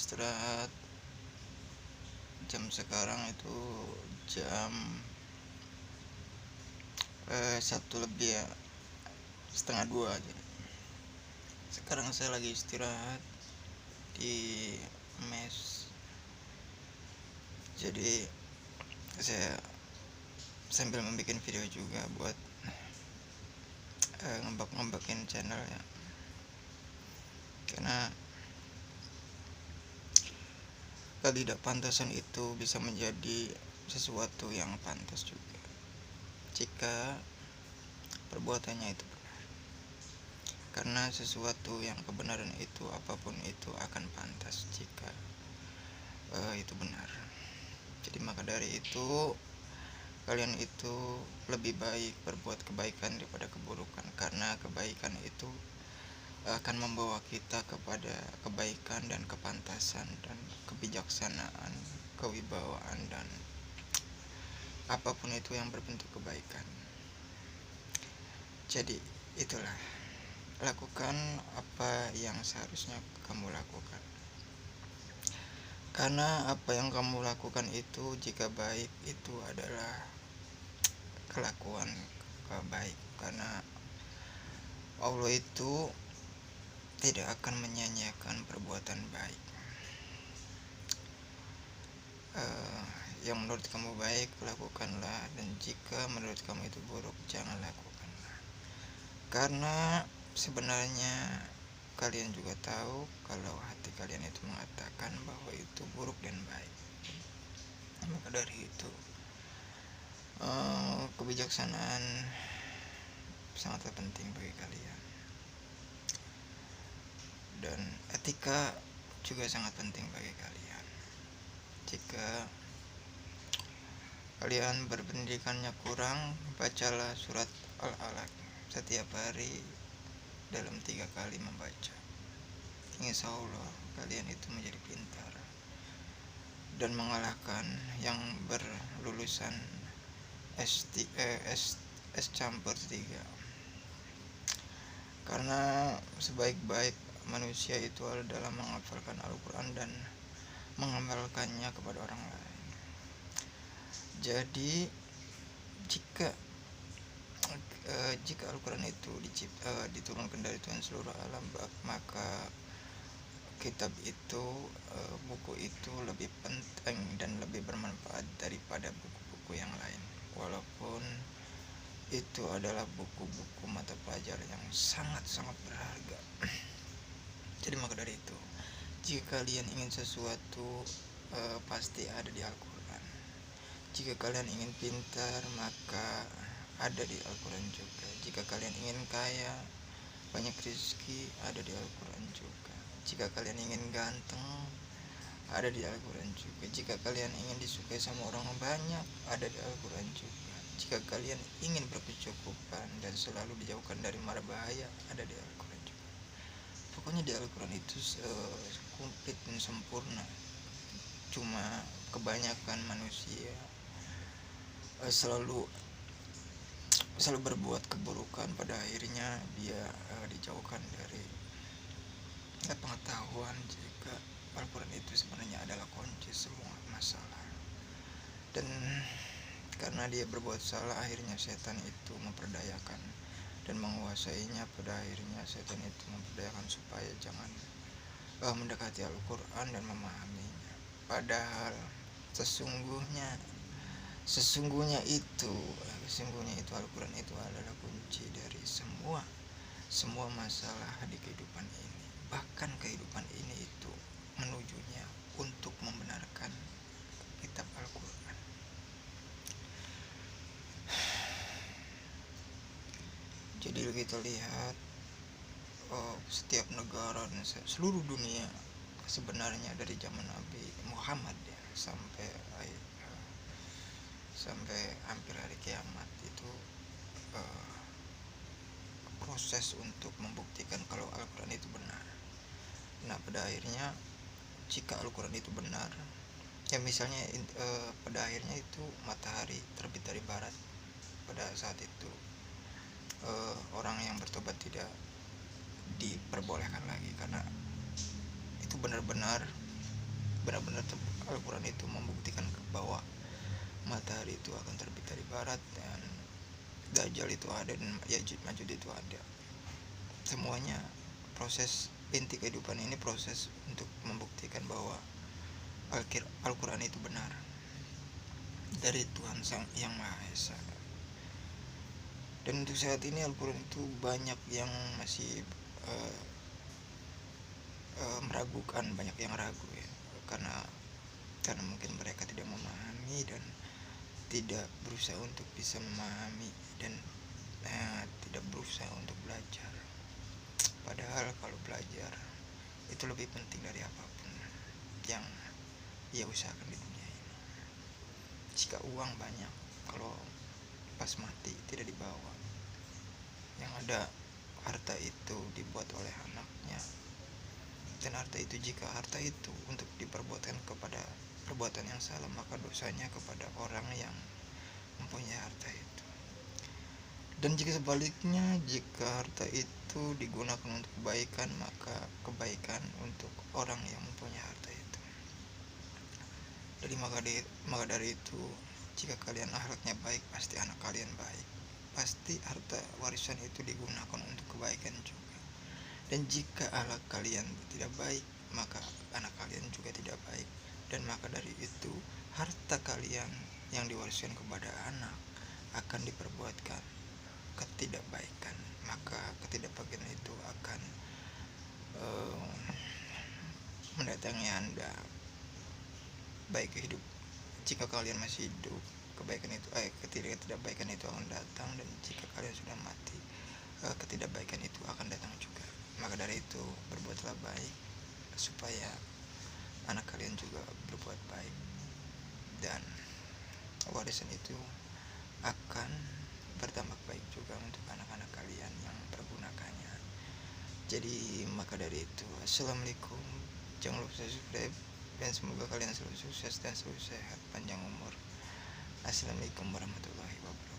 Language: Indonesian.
istirahat. Jam sekarang itu jam 1 lebih ya, setengah 2 aja. Sekarang saya lagi istirahat di mes. Jadi saya sambil membuat video juga buat ngembakin channel ya, karena ketidakpantasan itu bisa menjadi sesuatu yang pantas juga jika perbuatannya itu benar. Karena sesuatu yang kebenaran itu, apapun itu akan pantas jika itu benar. Jadi maka dari itu kalian itu lebih baik berbuat kebaikan daripada keburukan, karena kebaikan itu akan membawa kita kepada kebaikan dan kepantasan dan kebijaksanaan, kewibawaan, dan apapun itu yang berbentuk kebaikan. Jadi itulah, lakukan apa yang seharusnya kamu lakukan, karena apa yang kamu lakukan itu jika baik itu adalah kelakuan baik, karena Allah itu tidak akan menyanyiakan perbuatan baik. Yang menurut kamu baik lakukanlah, dan jika menurut kamu itu buruk jangan lakukanlah. Karena sebenarnya kalian juga tahu kalau hati kalian itu mengatakan bahwa itu buruk dan baik. Maka dari itu kebijaksanaan sangatlah penting bagi kalian, dan etika juga sangat penting bagi kalian. Jika kalian berpendidikannya kurang, bacalah surat Al-Alaq setiap hari dalam 3 kali membaca. Insya Allah kalian itu menjadi pintar dan mengalahkan yang berlulusan S campur 3. Karena sebaik-baik manusia itu adalah menghafalkan Al-Quran dan mengamalkannya kepada orang lain. Jadi jika Al-Quran itu diturunkan dari Tuhan seluruh alam, maka kitab itu, buku itu lebih penting dan lebih bermanfaat daripada buku-buku yang lain, walaupun itu adalah buku-buku mata pelajaran yang sangat-sangat berharga. Jadi maka dari itu, jika kalian ingin sesuatu, pasti ada di Al-Quran. Jika kalian ingin pintar, maka ada di Al-Quran juga. Jika kalian ingin kaya, banyak rezeki, ada di Al-Quran juga. Jika kalian ingin ganteng, ada di Al-Quran juga. Jika kalian ingin disukai sama orang banyak, ada di Al-Quran juga. Jika kalian ingin berkecukupan dan selalu dijauhkan dari mara bahaya, ada di Al-Quran juga. Pokoknya di Al-Quran itu komplit dan sempurna. Cuma kebanyakan manusia selalu berbuat keburukan, pada akhirnya dia dijauhkan dari pengetahuan jika Al-Quran itu sebenarnya adalah kunci semua masalah. Dan karena dia berbuat salah, akhirnya setan itu memperdayakan dan menguasainya. Pada akhirnya setan itu memperdayakan supaya jangan mendekati Al-Quran dan memahaminya. Padahal sesungguhnya itu Al-Quran itu adalah kunci dari semua masalah di kehidupan ini. Bahkan kehidupan ini itu menujunya untuk membenarkan kitab Al-Quran. Jadi kita lihat setiap negara dan seluruh dunia sebenarnya dari zaman Nabi Muhammad ya, sampai hampir hari kiamat itu proses untuk membuktikan kalau Al-Quran itu benar. Nah pada akhirnya jika Al-Quran itu benar ya, misalnya pada akhirnya itu matahari terbit dari barat, pada saat itu orang yang bertobat tidak diperbolehkan lagi, karena itu benar-benar benar-benar Al-Quran itu membuktikan bahwa matahari itu akan terbit dari barat, dan Dajjal itu ada, dan Ya'juj Ma'juj itu ada. Semuanya proses inti kehidupan ini, proses untuk membuktikan bahwa Al-Quran itu benar dari Tuhan Sang Yang Maha Esa. Dan untuk saat ini Al-Quran itu banyak yang masih meragukan, banyak yang ragu ya, karena mungkin mereka tidak memahami dan tidak berusaha untuk bisa memahami, dan tidak berusaha untuk belajar. Padahal kalau belajar itu lebih penting dari apapun yang ia usahakan di dunia ini. Jika uang banyak, kalau pas mati tidak dibawa, yang ada harta itu dibuat oleh anaknya, dan jika harta itu untuk diperbuatkan kepada perbuatan yang salah, maka dosanya kepada orang yang mempunyai harta itu. Dan jika sebaliknya, jika harta itu digunakan untuk kebaikan, maka kebaikan untuk orang yang mempunyai harta itu. Jadi maka dari itu, jika kalian akhlaknya baik, pasti anak kalian baik. Pasti harta warisan itu digunakan untuk kebaikan juga. Dan jika akhlak kalian tidak baik, maka anak kalian juga tidak baik. Dan maka dari itu, harta kalian yang diwariskan kepada anak akan diperbuatkan ketidakbaikan. Maka ketidakbaikan itu akan mendatangi Anda baik hidup. Jika kalian masih hidup, ketidakbaikan itu akan datang, dan jika kalian sudah mati, ketidakbaikan itu akan datang juga. Maka dari itu, berbuatlah baik supaya anak kalian juga berbuat baik, dan warisan itu akan bertambah baik juga untuk anak-anak kalian yang mempergunakannya. Jadi maka dari itu, assalamualaikum, jangan lupa subscribe, dan semoga kalian selalu sukses dan selalu sehat, panjang umur. Assalamualaikum warahmatullahi wabarakatuh.